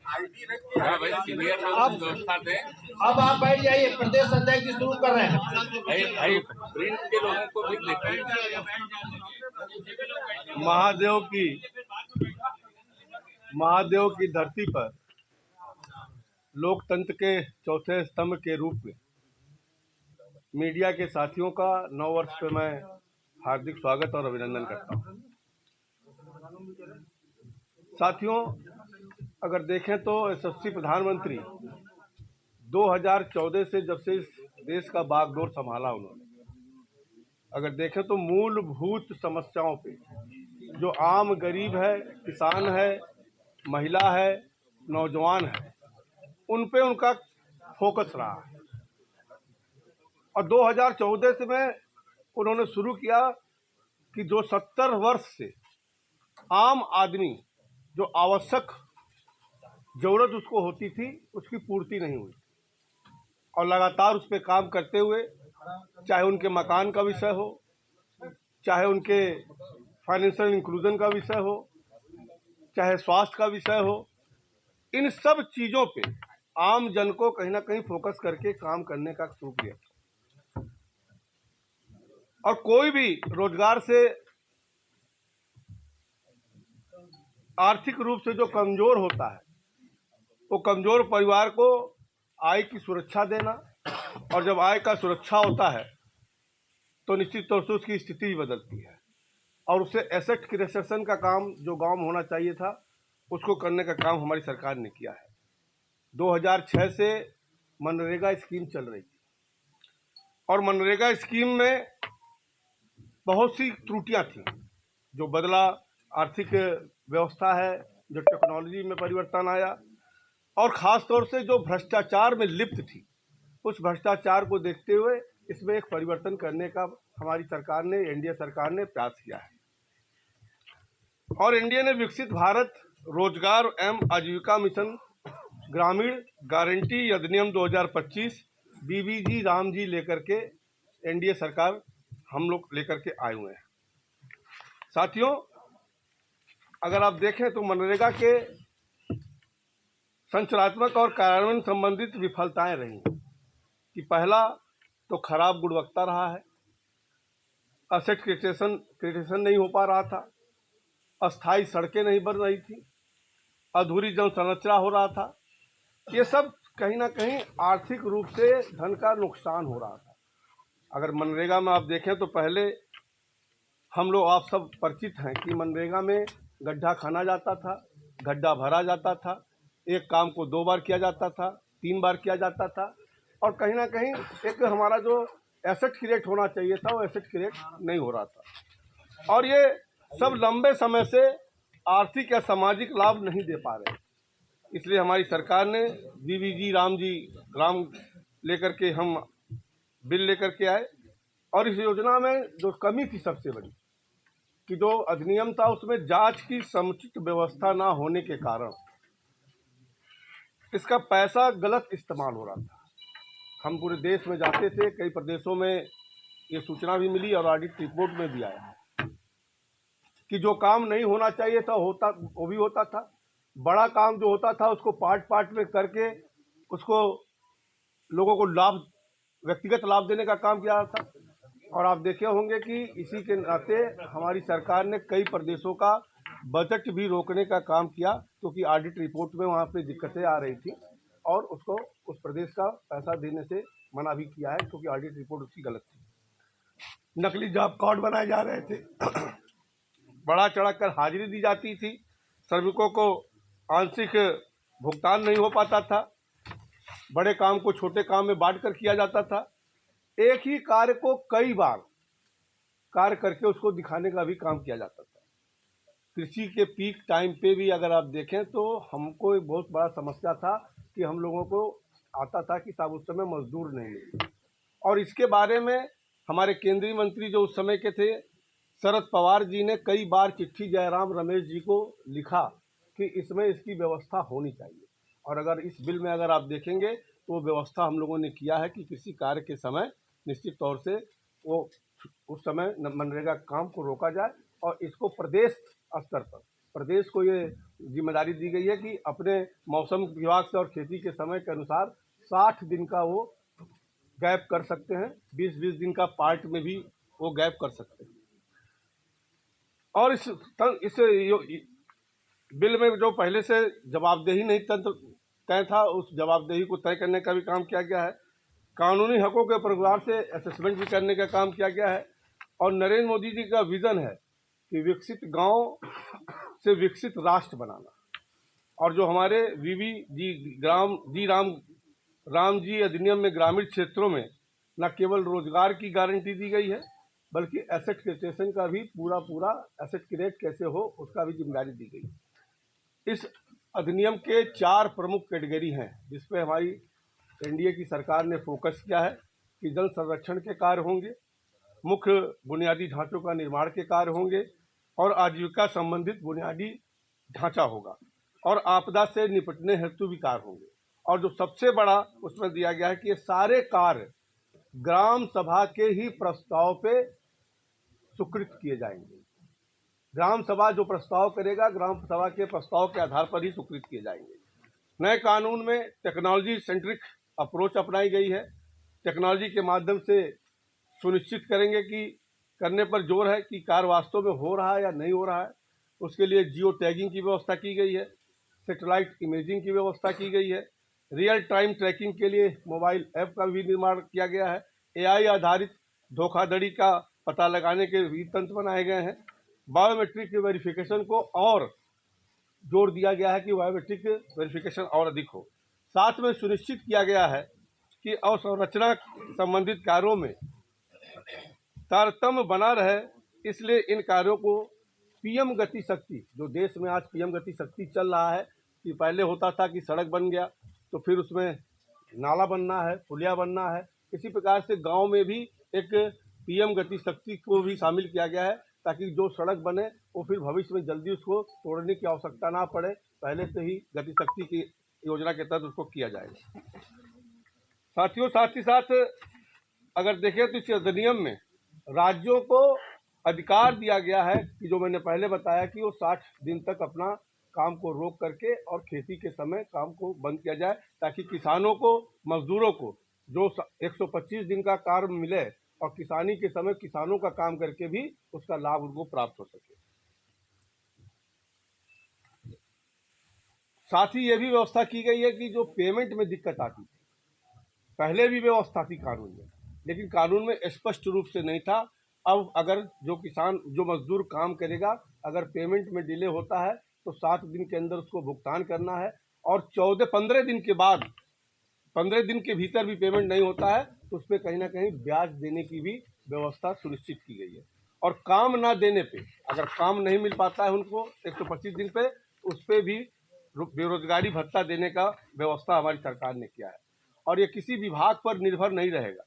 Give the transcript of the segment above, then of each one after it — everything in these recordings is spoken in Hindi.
हाँ भाई, सीनियर लोग की व्यवस्था दें। अब आप बैठ जाइए, प्रदेश अध्यक्ष जी शुरू कर रहे हैं। भाई प्रिंट के लोगों को भी देखिए। महादेव की धरती पर लोकतंत्र के चौथे स्तंभ के रूप में मीडिया के साथियों का नव वर्ष पे मैं हार्दिक स्वागत और अभिनंदन करता हूं। साथियों, अगर देखें तो यशस्वी प्रधानमंत्री 2014 से जब से इस देश का बागडोर संभाला उन्होंने, अगर देखें तो मूलभूत समस्याओं पे जो आम गरीब है, किसान है, महिला है, नौजवान है, उन पे उनका फोकस रहा है। और 2014 से में उन्होंने शुरू किया कि जो 70 वर्ष से आम आदमी जो आवश्यक जरूरत उसको होती थी उसकी पूर्ति नहीं हुई, और लगातार उस पर काम करते हुए, चाहे उनके मकान का विषय हो, चाहे उनके फाइनेंशियल इंक्लूजन का विषय हो, चाहे स्वास्थ्य का विषय हो, इन सब चीज़ों पे आम जन को कहीं ना कहीं फोकस करके काम करने का शुरू किया। और कोई भी रोजगार से आर्थिक रूप से जो कमजोर होता है, वो कमजोर परिवार को आय की सुरक्षा देना, और जब आय का सुरक्षा होता है तो निश्चित तौर से उसकी स्थिति भी बदलती है, और उससे एसेट क्रिएशन का काम जो गांव में होना चाहिए था उसको करने का काम हमारी सरकार ने किया है। 2006 से मनरेगा स्कीम चल रही थी, और मनरेगा स्कीम में बहुत सी त्रुटियां थी। जो बदला आर्थिक व्यवस्था है, जो टेक्नोलॉजी में परिवर्तन आया, और ख़ास तौर से जो भ्रष्टाचार में लिप्त थी, उस भ्रष्टाचार को देखते हुए इसमें एक परिवर्तन करने का हमारी सरकार ने, एनडीए सरकार ने प्रयास किया है। और एनडीए ने विकसित भारत रोजगार एवं आजीविका मिशन ग्रामीण गारंटी अधिनियम 2025 बीबीजी राम जी लेकर के एनडीए सरकार हम लोग लेकर के आए हुए हैं। साथियों, अगर आप देखें तो मनरेगा के संचालनात्मक और कार्यान्वयन संबंधित विफलताएं रही कि पहला तो खराब गुणवत्ता रहा है, एसेट क्रिएशन नहीं हो पा रहा था, अस्थायी सड़कें नहीं बन रही थी, अधूरी जन संरचना हो रहा था। ये सब कहीं ना कहीं आर्थिक रूप से धन का नुकसान हो रहा था। अगर मनरेगा में आप देखें तो पहले हम लोग, आप सब परिचित हैं कि मनरेगा में गड्ढा खाना जाता था, गड्ढा भरा जाता था, एक काम को 2 बार किया जाता था, 3 बार किया जाता था, और कहीं ना कहीं एक हमारा जो एसेट क्रिएट होना चाहिए था वो एसेट क्रिएट नहीं हो रहा था। और ये सब लंबे समय से आर्थिक या सामाजिक लाभ नहीं दे पा रहे। इसलिए हमारी सरकार ने बीबीजी राम लेकर के हम बिल लेकर के आए, और इस योजना में जो कमी थी सबसे बड़ी कि जो अधिनियम था उसमें जांच की समुचित व्यवस्था ना होने के कारण इसका पैसा गलत इस्तेमाल हो रहा था। हम पूरे देश में जाते थे, कई प्रदेशों में ये सूचना भी मिली और ऑडिट रिपोर्ट में भी आया कि जो काम नहीं होना चाहिए था वो भी होता था। बड़ा काम जो होता था उसको पार्ट में करके उसको लोगों को व्यक्तिगत लाभ देने का काम किया जाता था। और आप देखे होंगे कि इसी के नाते हमारी सरकार ने कई प्रदेशों का बजट भी रोकने का काम किया, क्योंकि ऑडिट रिपोर्ट में वहाँ पे दिक्कतें आ रही थी, और उसको उस प्रदेश का पैसा देने से मना भी किया है, क्योंकि ऑडिट रिपोर्ट उसकी गलत थी। नकली जॉब कार्ड बनाए जा रहे थे, बढ़ा चढ़ा कर हाजिरी दी जाती थी, श्रमिकों को आंशिक भुगतान नहीं हो पाता था, बड़े काम को छोटे काम में बांट कर किया जाता था, एक ही कार्य को कई बार कार्य करके उसको दिखाने का भी काम किया जाता था। कृषि के पीक टाइम पे भी अगर आप देखें तो हमको एक बहुत बड़ा समस्या था कि हम लोगों को आता था कि साहब उस समय मजदूर नहीं मिले, और इसके बारे में हमारे केंद्रीय मंत्री जो उस समय के थे शरद पवार जी ने कई बार चिट्ठी जयराम रमेश जी को लिखा कि इसमें इसकी व्यवस्था होनी चाहिए। और अगर इस बिल में अगर आप देखेंगे तो वो व्यवस्था हम लोगों ने किया है कि किसी कार्य के समय निश्चित तौर से वो उस समय मनरेगा काम को रोका जाए, और इसको प्रदेश स्तर पर प्रदेश को ये जिम्मेदारी दी गई है कि अपने मौसम विभाग से और खेती के समय के अनुसार 60 दिन का वो गैप कर सकते हैं, 20-20 दिन का पार्ट में भी वो गैप कर सकते हैं। और इस बिल में जो पहले से जवाबदेही नहीं तंत्र तय था, उस जवाबदेही को तय करने का भी काम किया गया है। कानूनी हकों के परिवार से असेसमेंट भी करने का काम किया गया है। और नरेंद्र मोदी जी का विजन है कि विकसित गांव से विकसित राष्ट्र बनाना। और जो हमारे वीवी जी राम जी अधिनियम में ग्रामीण क्षेत्रों में न केवल रोजगार की गारंटी दी गई है, बल्कि एसेट क्रिएशन का भी पूरा एसेट क्रिएट कैसे हो उसका भी जिम्मेदारी दी गई है। इस अधिनियम के 4 प्रमुख कैटेगरी हैं जिसपे हमारी एनडीए की सरकार ने फोकस किया है कि जल संरक्षण के कार्य होंगे, मुख्य बुनियादी ढांचों का निर्माण के कार्य होंगे और आजीविका संबंधित बुनियादी ढांचा होगा और आपदा से निपटने हेतु भी कार्य होंगे। और जो सबसे बड़ा उसमें दिया गया है कि ये सारे कार्य ग्राम सभा के ही प्रस्ताव पे स्वीकृत किए जाएंगे। ग्राम सभा जो प्रस्ताव करेगा, ग्राम सभा के प्रस्ताव के आधार पर ही स्वीकृत किए जाएंगे। नए कानून में टेक्नोलॉजी सेंट्रिक अप्रोच अपनाई गई है। टेक्नोलॉजी के माध्यम से सुनिश्चित करेंगे कि करने पर जोर है कि कार्य वास्तव में हो रहा है या नहीं हो रहा है। उसके लिए जियो टैगिंग की व्यवस्था की गई है, सैटेलाइट इमेजिंग की व्यवस्था की गई है, रियल टाइम ट्रैकिंग के लिए मोबाइल ऐप का भी निर्माण किया गया है, एआई आधारित धोखाधड़ी का पता लगाने के भी तंत्र बनाए गए हैं। बायोमेट्रिक वेरिफिकेशन को और जोर दिया गया है कि बायोमेट्रिक वेरिफिकेशन और अधिक हो। साथ में सुनिश्चित किया गया है कि अवसंरचना संबंधित कार्यों में तारतम्य बना रहे, इसलिए इन कार्यों को पीएम गति शक्ति, जो देश में आज पीएम गति शक्ति चल रहा है कि पहले होता था कि सड़क बन गया तो फिर उसमें नाला बनना है, पुलिया बनना है, इसी प्रकार से गांव में भी एक पीएम गति शक्ति को भी शामिल किया गया है ताकि जो सड़क बने वो फिर भविष्य में जल्दी उसको तोड़ने की आवश्यकता ना पड़े, पहले से ही गति शक्ति की योजना के तहत उसको किया जाएगा। साथियों, साथ ही साथ अगर देखें तो इस अधिनियम में राज्यों को अधिकार दिया गया है कि जो मैंने पहले बताया कि वो 60 दिन तक अपना काम को रोक करके और खेती के समय काम को बंद किया जाए ताकि किसानों को, मजदूरों को जो 125 दिन का कार्य मिले और किसानी के समय किसानों का काम करके भी उसका लाभ उनको प्राप्त हो सके। साथ ही ये भी व्यवस्था की गई है कि जो पेमेंट में दिक्कत आती थी, पहले भी व्यवस्था थी कानून में, लेकिन कानून में स्पष्ट रूप से नहीं था। अब अगर जो किसान, जो मजदूर काम करेगा, अगर पेमेंट में डिले होता है तो 7 दिन के अंदर उसको भुगतान करना है और 15 दिन के बाद, 15 दिन के भीतर भी पेमेंट नहीं होता है तो उस पर कहीं ना कहीं ब्याज देने की भी व्यवस्था सुनिश्चित की गई है। और काम ना देने पे, अगर काम नहीं मिल पाता है उनको 125 दिन पे, उस पर भी बेरोजगारी भत्ता देने का व्यवस्था हमारी सरकार ने किया है। और ये किसी विभाग पर निर्भर नहीं रहेगा,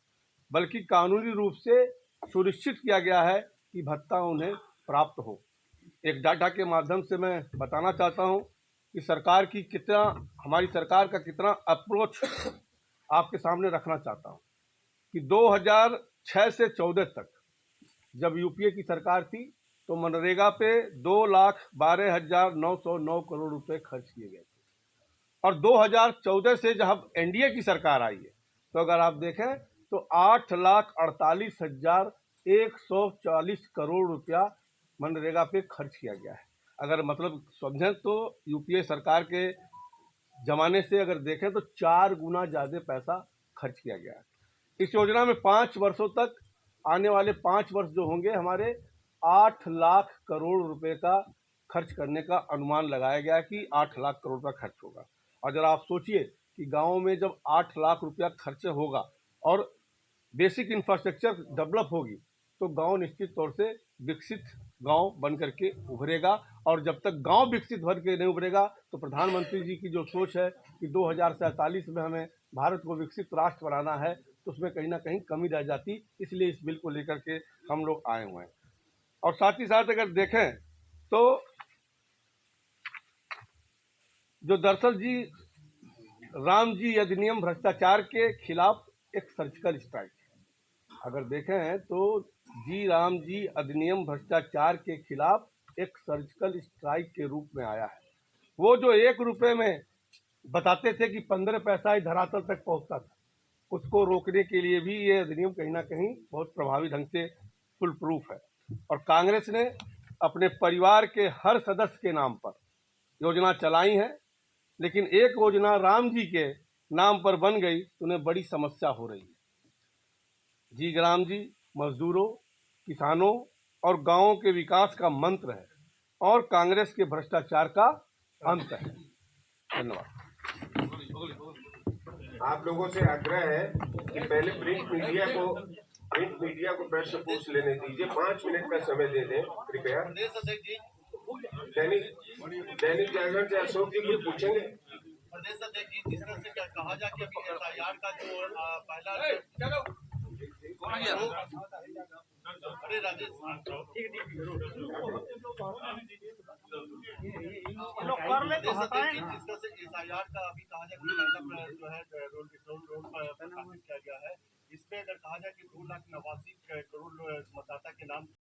बल्कि कानूनी रूप से सुनिश्चित किया गया है कि भत्ता उन्हें प्राप्त हो। एक डाटा के माध्यम से मैं बताना चाहता हूं कि हमारी सरकार का कितना अप्रोच आपके सामने रखना चाहता हूं कि 2006 से 14 तक जब यूपीए की सरकार थी तो मनरेगा पे 2,12,909 करोड़ रुपए खर्च किए गए थे। और 2014 से जब एनडीए की सरकार आई है तो अगर आप देखें तो 8,48,140 करोड़ रुपया मनरेगा पे खर्च किया गया है। अगर मतलब समझें तो यूपीए सरकार के जमाने से अगर देखें तो 4 गुना ज़्यादा पैसा खर्च किया गया है। इस योजना में 5 वर्षों तक, आने वाले 5 वर्ष जो होंगे, हमारे 8 लाख करोड़ रुपए का खर्च करने का अनुमान लगाया गया है कि 8 लाख करोड़ का खर्च होगा। और जरा आप सोचिए कि गाँव में जब 8 लाख रुपया खर्च होगा और बेसिक इंफ्रास्ट्रक्चर डेवलप होगी तो गांव निश्चित तौर से विकसित गांव बन करके उभरेगा। और जब तक गांव विकसित बन के नहीं उभरेगा तो प्रधानमंत्री जी की जो सोच है कि 2047 में हमें भारत को विकसित राष्ट्र बनाना है, तो उसमें कहीं ना कहीं कमी रह जाती। इसलिए इस बिल को लेकर के हम लोग आए हुए हैं। और साथ ही साथ अगर देखें तो जो दरअसल राम जी अधिनियम भ्रष्टाचार के खिलाफ एक सर्जिकल स्ट्राइक, अगर देखें तो राम जी अधिनियम भ्रष्टाचार के खिलाफ एक सर्जिकल स्ट्राइक के रूप में आया है। वो जो 1 रुपये में बताते थे कि 15 पैसा ही धरातल तक पहुंचता था, उसको रोकने के लिए भी ये अधिनियम कहीं ना कहीं बहुत प्रभावी ढंग से फुल प्रूफ है। और कांग्रेस ने अपने परिवार के हर सदस्य के नाम पर योजना चलाई है, लेकिन एक योजना राम जी के नाम पर बन गई तो उन्हें बड़ी समस्या हो रही है। जी ग्राम जी मजदूरों, किसानों और गांवों के विकास का मंत्र है और कांग्रेस के भ्रष्टाचार का अंत है। धन्यवाद। आप लोगों से आग्रह है कि पहले प्रिंट मीडिया को प्रश्न पूछ लेने दीजिए। 5 मिनट का समय दे दें कृपया। दैनिक जागरण से अशोक जी कुछ पूछेंगे? प्रदेश अध्यक्ष जी, जिस तरह से कहा जाए कि अभी एसआईआर का जो पहला अरे राजेश जिस तरह से एसआईआर का अभी कहा जाए पहला जो है रोल प्रकाशित किया गया है, इसमें अगर कहा जाए कि 2,89 करोड़ मतदाता के नाम